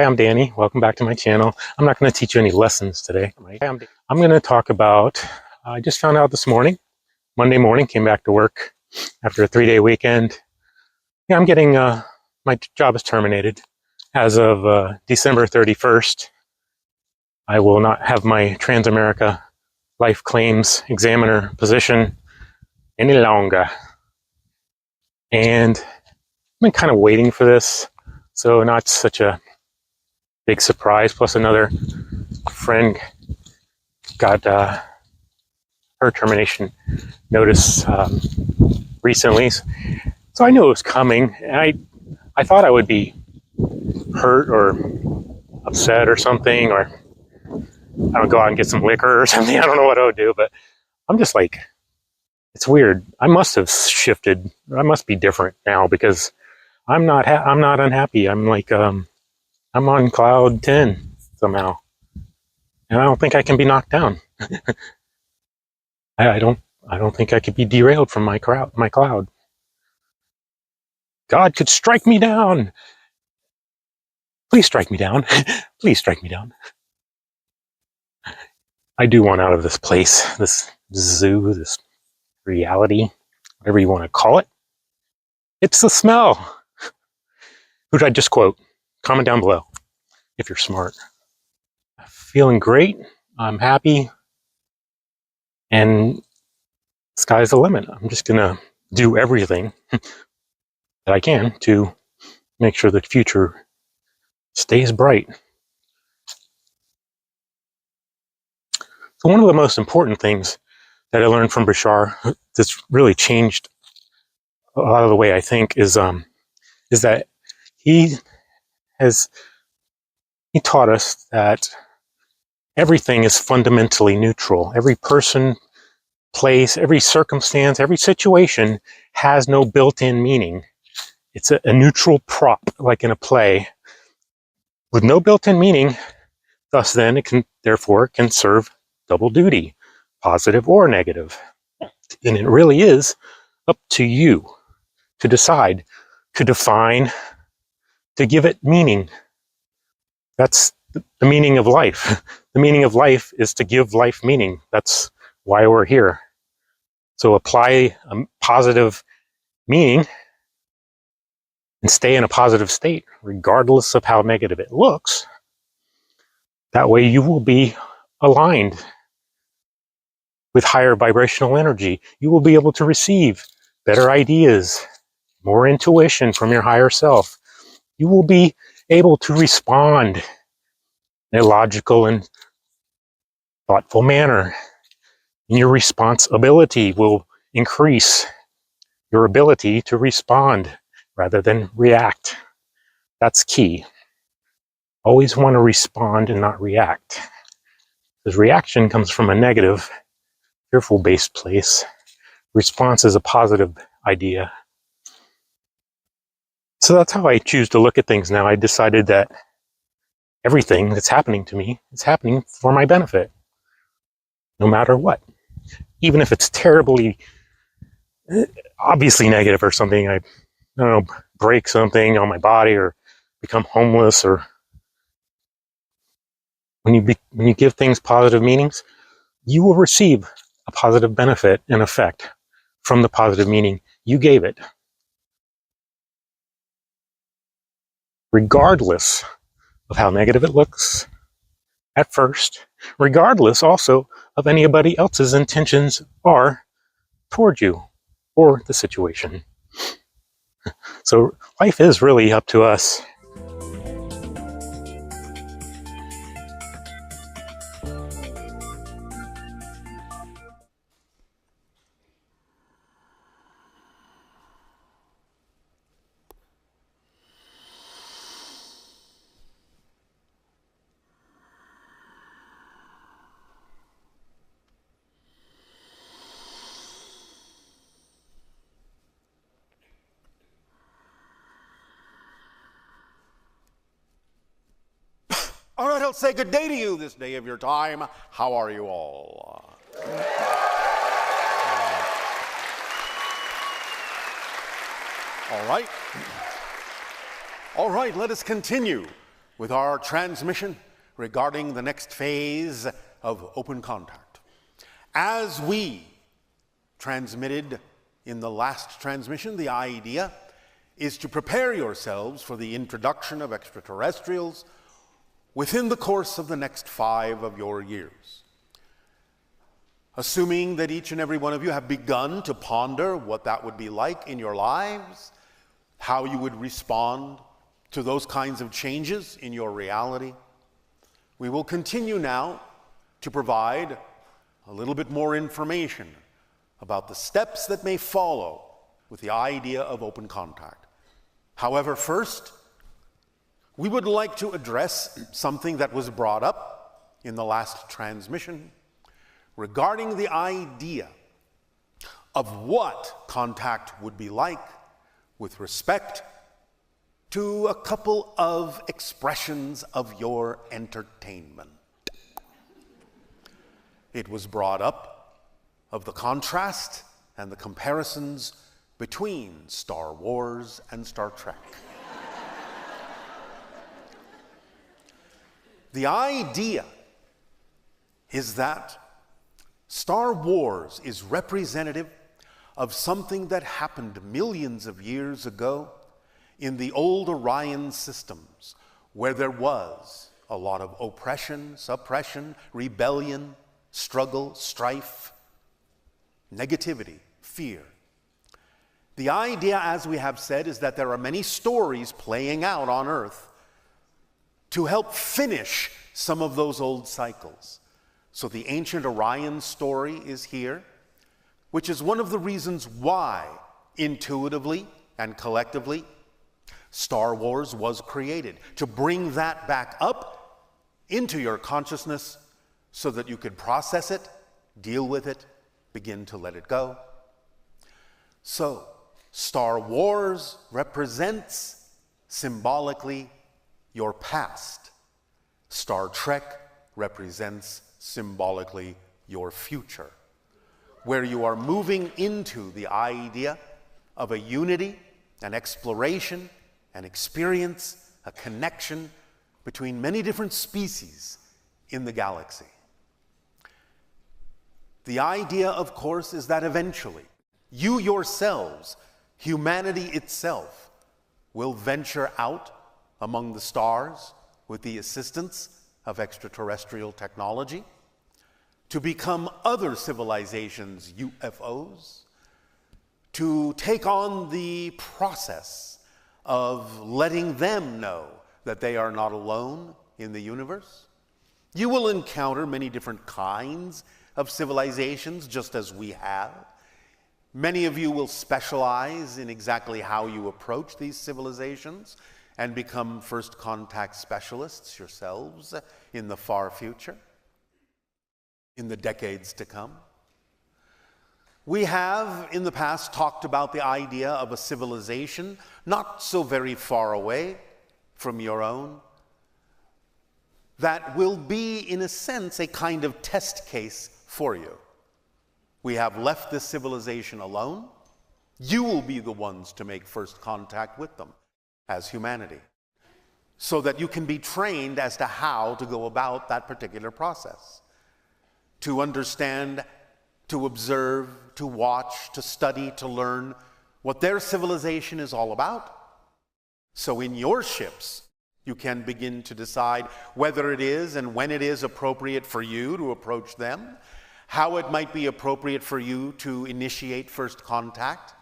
Hi, I'm Danny. Welcome back to my channel. I'm not going to teach you any lessons today. I'm going to talk about, I just found out this morning, Monday morning, came back to work after a 3-day weekend. Yeah, I'm getting, my job is terminated. As of December 31st, I will not have my Transamerica Life Claims Examiner position any longer. And I've been kind of waiting for this, so not such a big surprise. Plus another friend got her termination notice recently, so I knew it was coming. And I thought I would be hurt or upset or something, or I would go out and get some liquor or something. I don't know what I would do, but I'm just like, it's weird. I must have shifted. I must be different now because I'm not unhappy. I'm like I'm on cloud 10 somehow, and I don't think I can be knocked down. I don't think I could be derailed from my cloud. God could strike me down. Please strike me down. Please strike me down. I do want out of this place, this zoo, this reality, whatever you want to call it. It's the smell. Who did I just quote? Comment down below if you're smart. Feeling great. I'm happy. And sky's the limit. I'm just going to do everything that I can to make sure the future stays bright. So one of the most important things that I learned from Bashar that's really changed a lot of the way I think is that he taught us that everything is fundamentally neutral. Every person, place, every circumstance, every situation has no built-in meaning. It's a neutral prop, like in a play, with no built-in meaning. Thus, then, it can serve double duty, positive or negative. And it really is up to you to decide, to define, to give it meaning. That's the meaning of life. The meaning of life is to give life meaning. That's why we're here. So apply a positive meaning and stay in a positive state, regardless of how negative it looks. That way you will be aligned with higher vibrational energy. You will be able to receive better ideas, more intuition from your higher self. You will be able to respond in a logical and thoughtful manner. And your responsibility will increase your ability to respond rather than react. That's key. Always want to respond and not react. Because reaction comes from a negative, fearful-based place. Response is a positive idea. So that's how I choose to look at things now. I decided that everything that's happening to me is happening for my benefit, no matter what. Even if it's terribly, obviously negative or something, I don't know, break something on my body or become homeless, or when you give things positive meanings, you will receive a positive benefit and effect from the positive meaning you gave it, regardless of how negative it looks at first, regardless also of anybody else's intentions are toward you or the situation. So life is really up to us. All right, I'll say good day to you this day of your time. How are you all? All right. All right, let us continue with our transmission regarding the next phase of open contact. As we transmitted in the last transmission, the idea is to prepare yourselves for the introduction of extraterrestrials within the course of the next 5 of your years. Assuming that each and every one of you have begun to ponder what that would be like in your lives, how you would respond to those kinds of changes in your reality, we will continue now to provide a little bit more information about the steps that may follow with the idea of open contact. However, first, we would like to address something that was brought up in the last transmission regarding the idea of what contact would be like with respect to a couple of expressions of your entertainment. It was brought up of the contrast and the comparisons between Star Wars and Star Trek. The idea is that Star Wars is representative of something that happened millions of years ago in the old Orion systems, where there was a lot of oppression, suppression, rebellion, struggle, strife, negativity, fear. The idea, as we have said, is that there are many stories playing out on Earth to help finish some of those old cycles. So the ancient Orion story is here, which is one of the reasons why, intuitively and collectively, Star Wars was created, to bring that back up into your consciousness so that you could process it, deal with it, begin to let it go. So, Star Wars represents symbolically your past. Star Trek represents symbolically your future, where you are moving into the idea of a unity, an exploration, an experience, a connection between many different species in the galaxy. The idea, of course, is that eventually you yourselves, humanity itself, will venture out among the stars with the assistance of extraterrestrial technology to become other civilizations' UFOs, to take on the process of letting them know that they are not alone in the universe. You will encounter many different kinds of civilizations, just as we have. Many of you will specialize in exactly how you approach these civilizations and become first contact specialists yourselves in the far future, in the decades to come. We have in the past talked about the idea of a civilization not so very far away from your own that will be, in a sense, a kind of test case for you. We have left this civilization alone. You will be the ones to make first contact with them as humanity, so that you can be trained as to how to go about that particular process, to understand, to observe, to watch, to study, to learn what their civilization is all about. So in your ships, you can begin to decide whether it is and when it is appropriate for you to approach them, how it might be appropriate for you to initiate first contact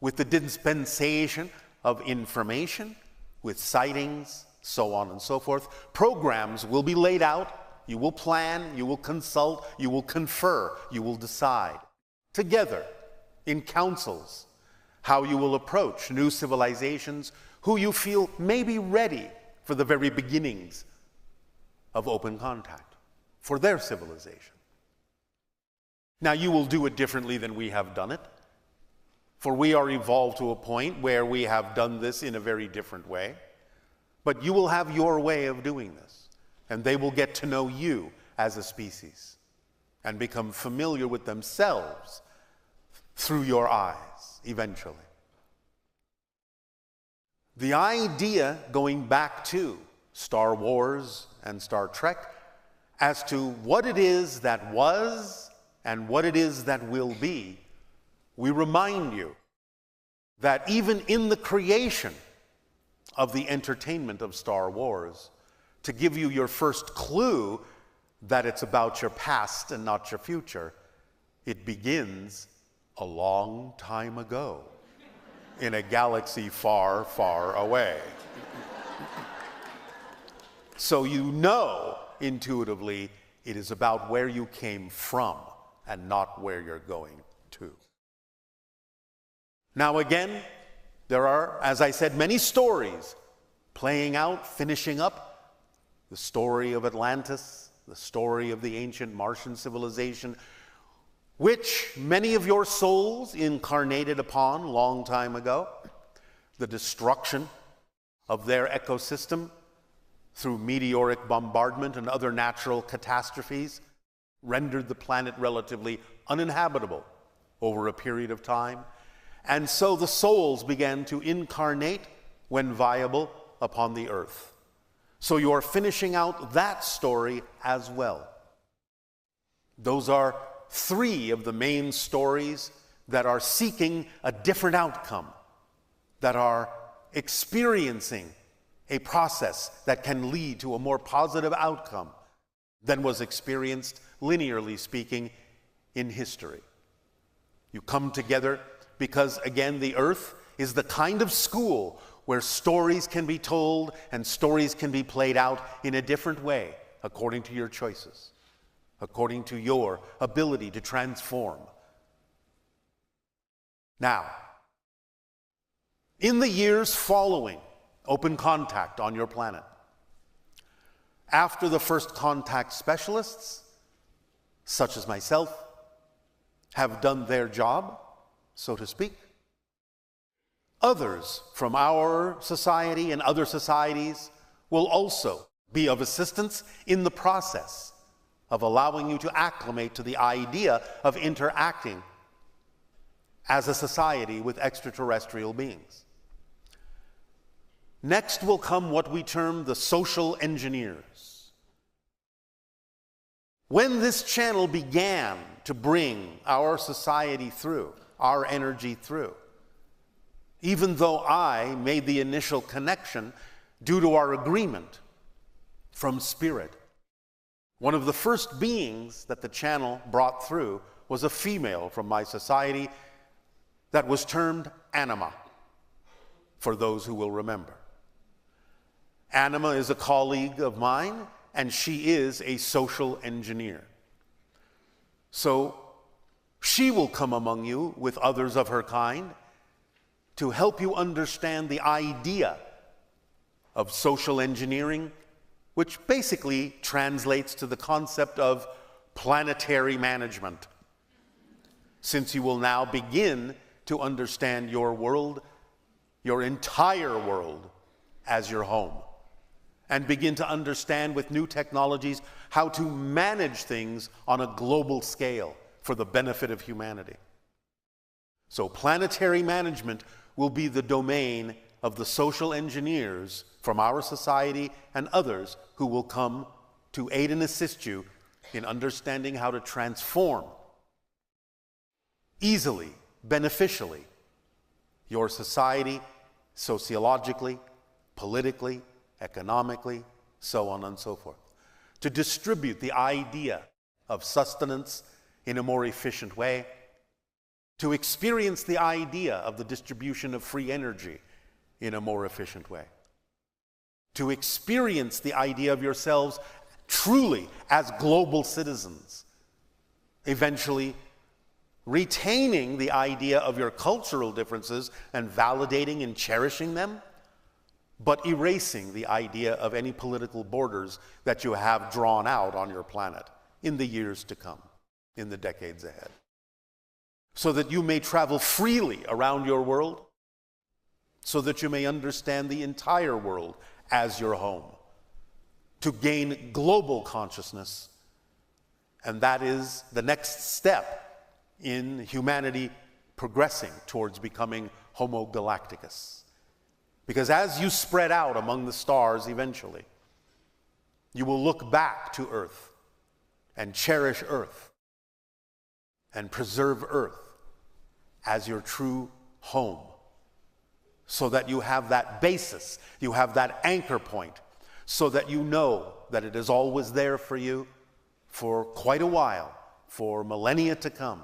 with the dispensation of information, with sightings, so on and so forth. Programs will be laid out. You will plan, you will consult, you will confer, you will decide together in councils how you will approach new civilizations who you feel may be ready for the very beginnings of open contact for their civilization. Now, you will do it differently than we have done it, for we are evolved to a point where we have done this in a very different way. But you will have your way of doing this, and they will get to know you as a species and become familiar with themselves through your eyes eventually. The idea, going back to Star Wars and Star Trek, as to what it is that was and what it is that will be, we remind you that even in the creation of the entertainment of Star Wars, to give you your first clue that it's about your past and not your future, it begins a long time ago in a galaxy far, far away. So you know intuitively it is about where you came from and not where you're going to. Now again, there are, as I said, many stories playing out, finishing up. The story of Atlantis, the story of the ancient Martian civilization, which many of your souls incarnated upon long time ago. The destruction of their ecosystem through meteoric bombardment and other natural catastrophes rendered the planet relatively uninhabitable over a period of time. And so the souls began to incarnate, when viable, upon the earth. So you're finishing out that story as well. Those are three of the main stories that are seeking a different outcome, that are experiencing a process that can lead to a more positive outcome than was experienced, linearly speaking, in history. You come together because, again, the earth is the kind of school where stories can be told and stories can be played out in a different way according to your choices, according to your ability to transform. Now, in the years following open contact on your planet, after the first contact specialists, such as myself, have done their job, so to speak, others from our society and other societies will also be of assistance in the process of allowing you to acclimate to the idea of interacting as a society with extraterrestrial beings. Next will come what we term the social engineers. When this channel began to bring our society through, our energy through, even though I made the initial connection due to our agreement from spirit, one of the first beings that the channel brought through was a female from my society that was termed Anima, for those who will remember. Anima is a colleague of mine, and she is a social engineer. So she will come among you with others of her kind to help you understand the idea of social engineering, which basically translates to the concept of planetary management, since you will now begin to understand your world, your entire world, as your home, and begin to understand with new technologies how to manage things on a global scale for the benefit of humanity. So planetary management will be the domain of the social engineers from our society and others who will come to aid and assist you in understanding how to transform easily, beneficially, your society, sociologically, politically, economically, so on and so forth. To distribute the idea of sustenance in a more efficient way, to experience the idea of the distribution of free energy in a more efficient way, to experience the idea of yourselves truly as global citizens, eventually retaining the idea of your cultural differences and validating and cherishing them, but erasing the idea of any political borders that you have drawn out on your planet in the years to come, in the decades ahead, so that you may travel freely around your world, so that you may understand the entire world as your home, to gain global consciousness. And that is the next step in humanity progressing towards becoming Homo Galacticus, Because as you spread out among the stars eventually, you will look back to Earth and cherish Earth and preserve Earth as your true home, so that you have that basis, you have that anchor point, so that you know that it is always there for you for quite a while, for millennia to come,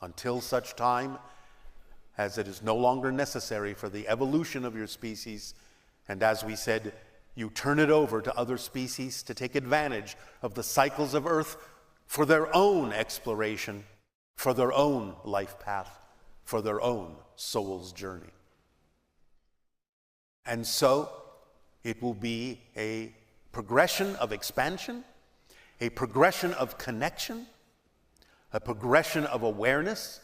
until such time as it is no longer necessary for the evolution of your species, and as we said, you turn it over to other species to take advantage of the cycles of Earth for their own exploration, for their own life path, for their own soul's journey. And so it will be a progression of expansion, a progression of connection, a progression of awareness,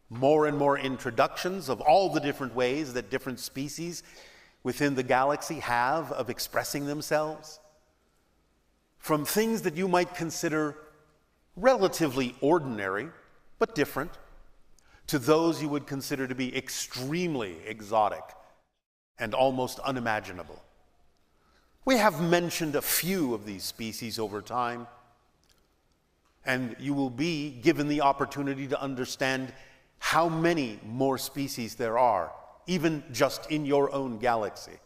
more and more introductions of all the different ways that different species within the galaxy have of expressing themselves, from things that you might consider relatively ordinary but different, to those you would consider to be extremely exotic and almost unimaginable. We have mentioned a few of these species over time, and you will be given the opportunity to understand how many more species there are, even just in your own galaxy.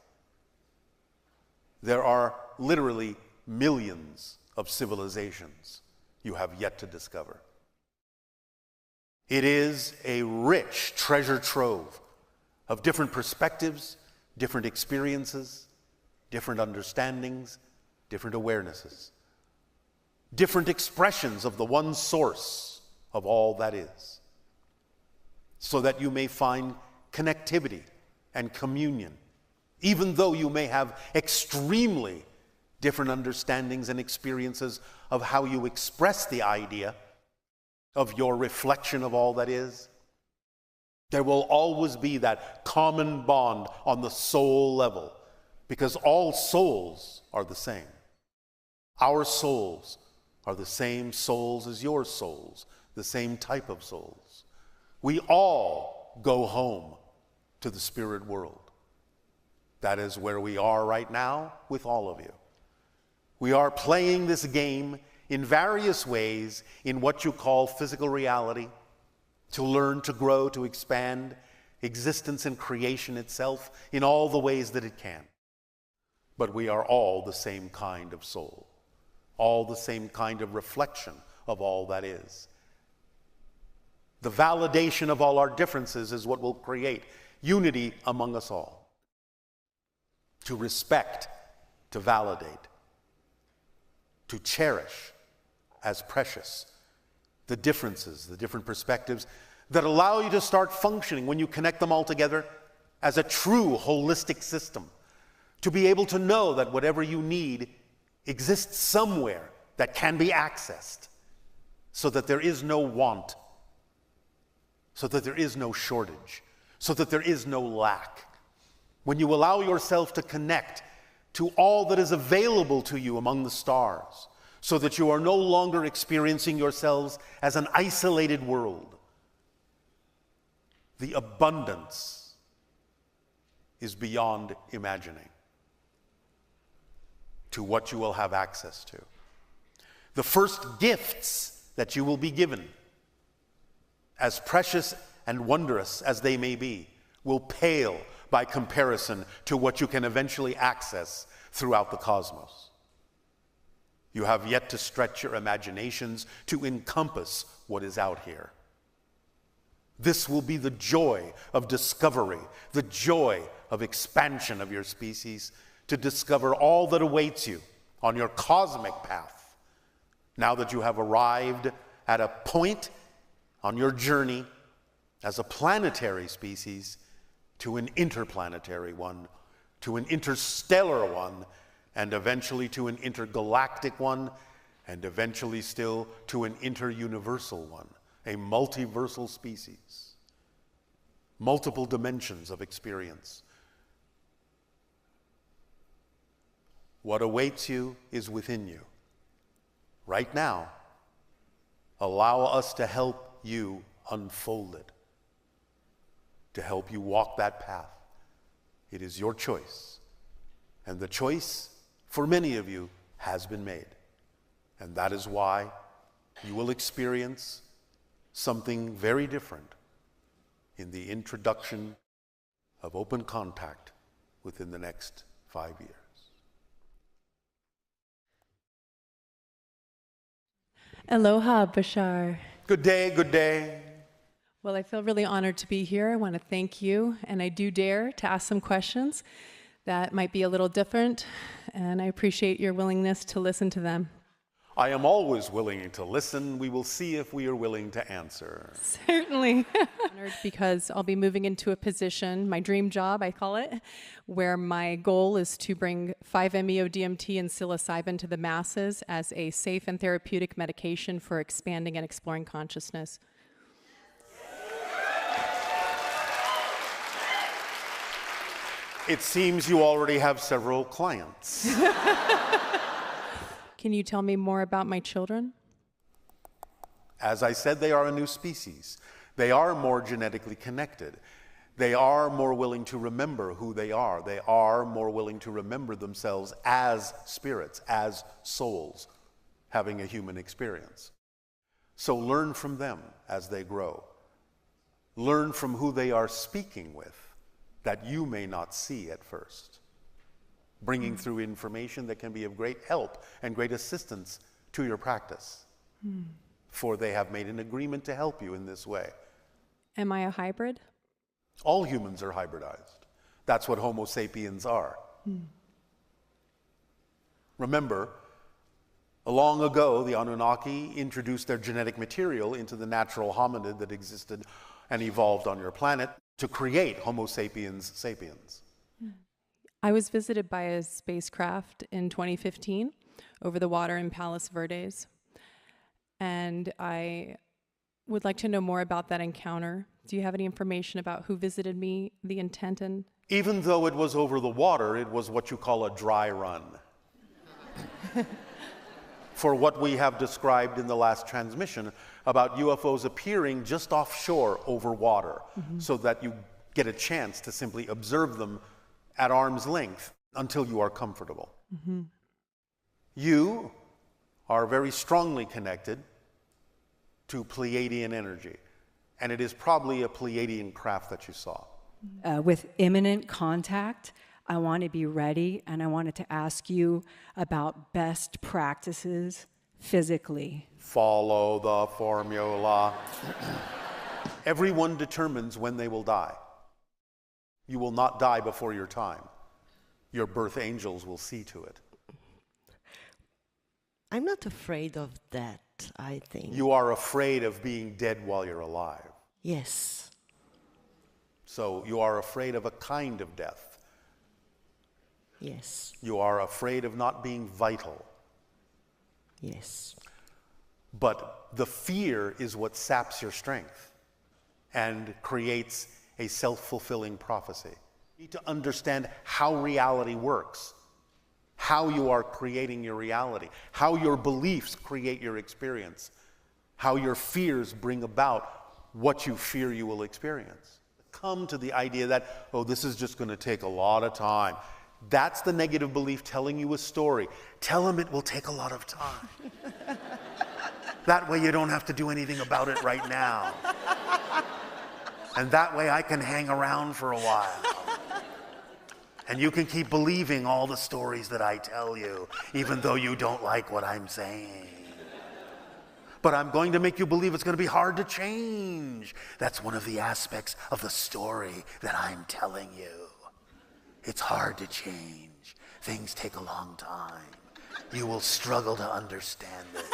There are literally millions of civilizations you have yet to discover. It is a rich treasure trove of different perspectives, different experiences, different understandings, different awarenesses, different expressions of the one source of all that is, so that you may find connectivity and communion, even though you may have extremely different understandings and experiences of how you express the idea of your reflection of all that is. There will always be that common bond on the soul level, because all souls are the same. Our souls are the same souls as your souls, the same type of souls. We all go home to the spirit world. That is where we are right now with all of you. We are playing this game in various ways in what you call physical reality, to learn, to grow, to expand existence and creation itself in all the ways that it can. But we are all the same kind of soul, all the same kind of reflection of all that is. The validation of all our differences is what will create unity among us all. To respect, to validate, to cherish as precious the differences, the different perspectives that allow you to start functioning when you connect them all together as a true holistic system. To be able to know that whatever you need exists somewhere that can be accessed, so that there is no want, so that there is no shortage, so that there is no lack. When you allow yourself to connect to all that is available to you among the stars, so that you are no longer experiencing yourselves as an isolated world, the abundance is beyond imagining to what you will have access to. The first gifts that you will be given, as precious and wondrous as they may be, will pale by comparison to what you can eventually access throughout the cosmos. You have yet to stretch your imaginations to encompass what is out here. This will be the joy of discovery, the joy of expansion of your species, to discover all that awaits you on your cosmic path, now that you have arrived at a point on your journey as a planetary species to an interplanetary one, to an interstellar one, and eventually to an intergalactic one, and eventually still to an interuniversal one, a multiversal species, multiple dimensions of experience. What awaits you is within you. Right now, allow us to help you unfold it, to help you walk that path It is your choice. And the choice, for many of you, has been made. And that is why you will experience something very different in the introduction of open contact within the next 5 years. Aloha, Bashar. Good day, good day. Well, I feel really honored to be here. I want to thank you, and I do dare to ask some questions that might be a little different, and I appreciate your willingness to listen to them. I am always willing to listen. We will see if we are willing to answer. Certainly. Honored because I'll be moving into a position, my dream job, I call it, where my goal is to bring 5-MeO-DMT and psilocybin to the masses as a safe and therapeutic medication for expanding and exploring consciousness. It seems you already have several clients. Can you tell me more about my children? As I said, they are a new species. They are more genetically connected. They are more willing to remember who they are. They are more willing to remember themselves as spirits, as souls, having a human experience. So learn from them as they grow. Learn from who they are speaking with that you may not see at first, bringing through information that can be of great help and great assistance to your practice. For they have made an agreement to help you in this way. Am I a hybrid? All humans are hybridized. That's what Homo sapiens are. Remember, long ago, the Anunnaki introduced their genetic material into the natural hominid that existed and evolved on your planet to create Homo sapiens sapiens. I was visited by a spacecraft in 2015 over the water in Palos Verdes, and I would like to know more about that encounter. Do you have any information about who visited me, the intent, and... Even though it was over the water, it was what you call a dry run. For what we have described in the last transmission about UFOs appearing just offshore over water, so that you get a chance to simply observe them at arm's length until you are comfortable. You are very strongly connected to Pleiadian energy, and it is probably a Pleiadian craft that you saw. With imminent contact, I want to be ready, and I wanted to ask you about best practices physically. Follow the formula. Everyone determines when they will die. You will not die before your time. Your birth angels will see to it. I'm not afraid of that, I think. You are afraid of being dead while you're alive. Yes. So you are afraid of a kind of death. Yes. You are afraid of not being vital. Yes. But the fear is what saps your strength and creates a self-fulfilling prophecy. You need to understand how reality works, how you are creating your reality, how your beliefs create your experience, how your fears bring about what you fear you will experience. Come to the idea that, oh, this is just going to take a lot of time. That's the negative belief telling you a story. Tell them it will take a lot of time. That way you don't have to do anything about it right now. And that way I can hang around for a while. And you can keep believing all the stories that I tell you, even though you don't like what I'm saying. But I'm going to make you believe it's going to be hard to change. That's one of the aspects of the story that I'm telling you. It's hard to change. Things take a long time. You will struggle to understand this.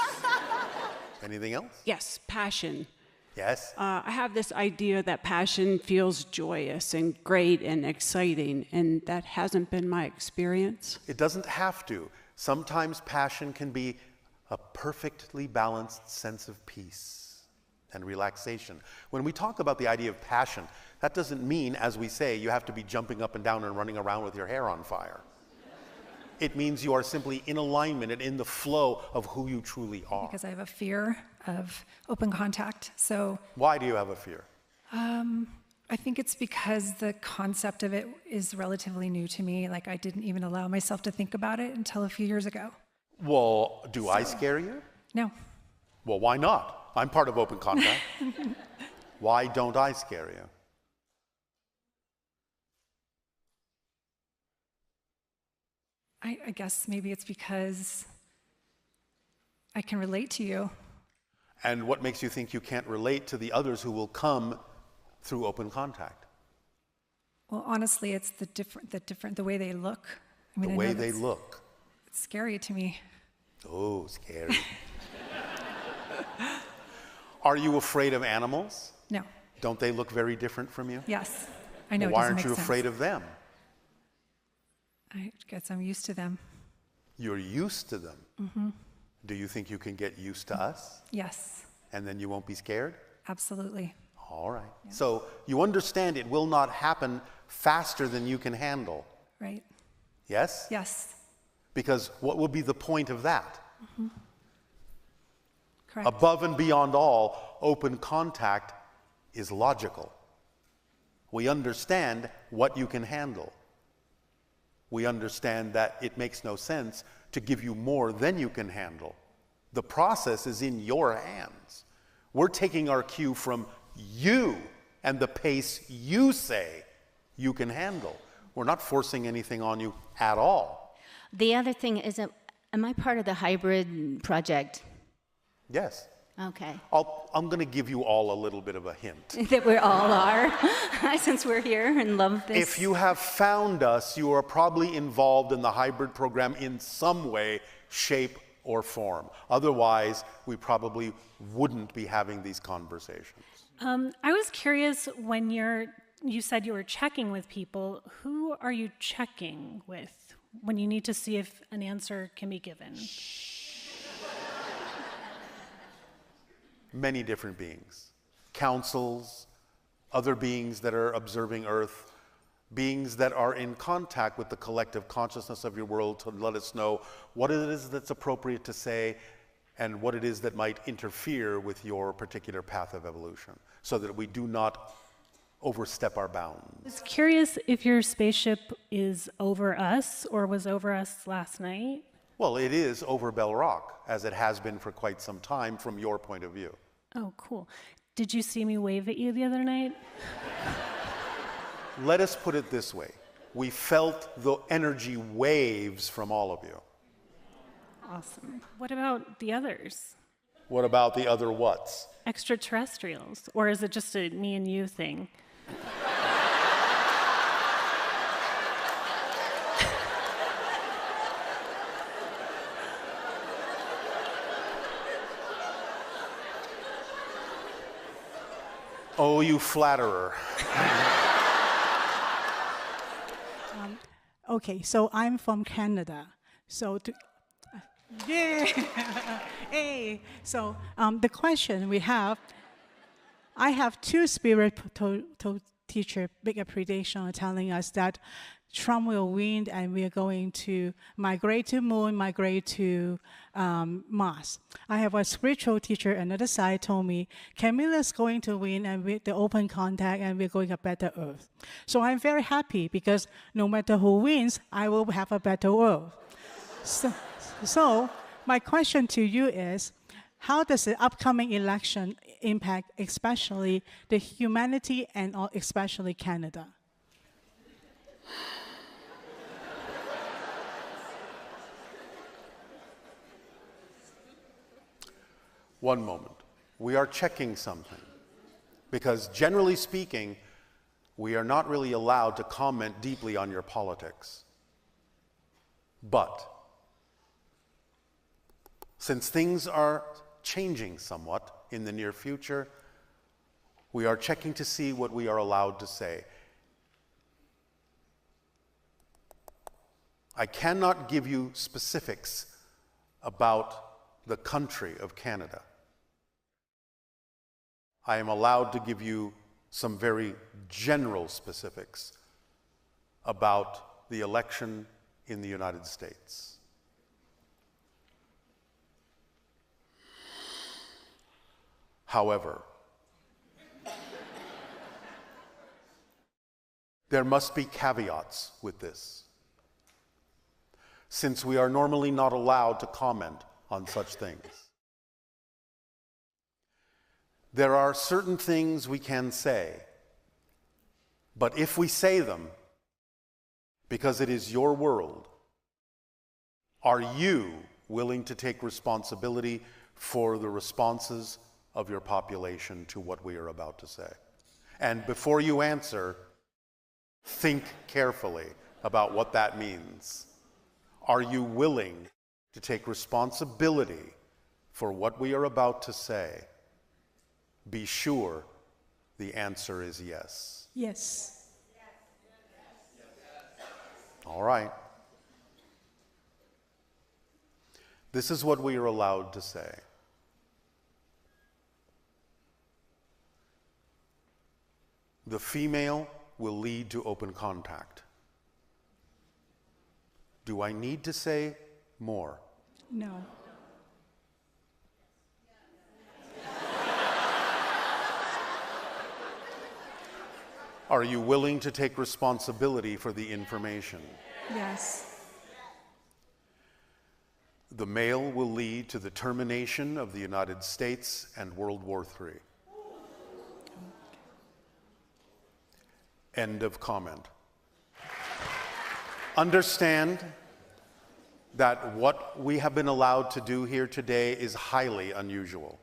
Anything else? Yes, passion. Yes? I have this idea that passion feels joyous and great and exciting, and that hasn't been my experience. It doesn't have to. Sometimes passion can be a perfectly balanced sense of peace and relaxation. When we talk about the idea of passion, that doesn't mean, as we say, you have to be jumping up and down and running around with your hair on fire. It means you are simply in alignment and in the flow of who you truly are. Because I have a fear of open contact. So why do you have a fear? I think it's because the concept of it is relatively new to me. Like, I didn't even allow myself to think about it until a few years ago. Well, do I scare you? No. Well, why not? I'm part of Open Contact. Why don't I scare you? I guess maybe it's because I can relate to you. And what makes you think you can't relate to the others who will come through Open Contact? Well, honestly, it's the way they look. I mean, The way they look. It's scary to me. Oh, scary. Are you afraid of animals? No. Don't they look very different from you? Yes. I know. Well, it why doesn't aren't make you sense. afraid of them? I guess I'm used to them. You're used to them. Mm-hmm. Do you think you can get used to us? Yes. And then you won't be scared? Absolutely. All right. Yeah. So you understand it will not happen faster than you can handle. Right. Yes? Yes. Because what would be the point of that? Mm-hmm. Correct. Above and beyond all, Open Contact is logical. We understand what you can handle. We understand that it makes no sense to give you more than you can handle. The process is in your hands. We're taking our cue from you and the pace you say you can handle. We're not forcing anything on you at all. The other thing is, am I part of the hybrid project? Yes. Okay. I'm going to give you all a little bit of a hint. That we all are, since we're here and love this. If you have found us, you are probably involved in the hybrid program in some way, shape, or form. Otherwise, we probably wouldn't be having these conversations. I was curious, when you said you were checking with people, who are you checking with when you need to see if an answer can be given? Many different beings. Councils, other beings that are observing Earth, beings that are in contact with the collective consciousness of your world to let us know what it is that's appropriate to say and what it is that might interfere with your particular path of evolution, so that we do not overstep our bounds. I was curious if your spaceship is over us or was over us last night. Well, it is over Bell Rock, as it has been for quite some time from your point of view. Oh, cool. Did you see me wave at you the other night? Let us put it this way. We felt the energy waves from all of you. Awesome. What about the others? What about the other whats? Extraterrestrials? Or is it just a me and you thing? Oh, you flatterer. Okay, so I'm from Canada. So, yeah, hey. So the question we have, I have two spiritual teacher, big prediction, telling us that Trump will win and we are going to migrate to moon, migrate to Mars. I have a spiritual teacher, another side told me, Camilla's going to win and with the Open Contact and we're going a better Earth. So I'm very happy because no matter who wins, I will have a better world. So my question to you is, how does the upcoming election impact especially the humanity and especially Canada? One moment. We are checking something. Because generally speaking, we are not really allowed to comment deeply on your politics. But since things are changing somewhat in the near future, we are checking to see what we are allowed to say. I cannot give you specifics about the country of Canada. I am allowed to give you some very general specifics about the election in the United States. However, There must be caveats with this, since we are normally not allowed to comment on such things. There are certain things we can say, but if we say them, because it is your world, are you willing to take responsibility for the responses of your population to what we are about to say? And before you answer, think carefully about what that means. Are you willing to take responsibility for what we are about to say? Be sure the answer is yes. Yes. All right. This is what we are allowed to say. The female will lead to open contact. Do I need to say more? No. Are you willing to take responsibility for the information? Yes. The male will lead to the termination of the United States and World War III. End of comment. Understand that what we have been allowed to do here today is highly unusual.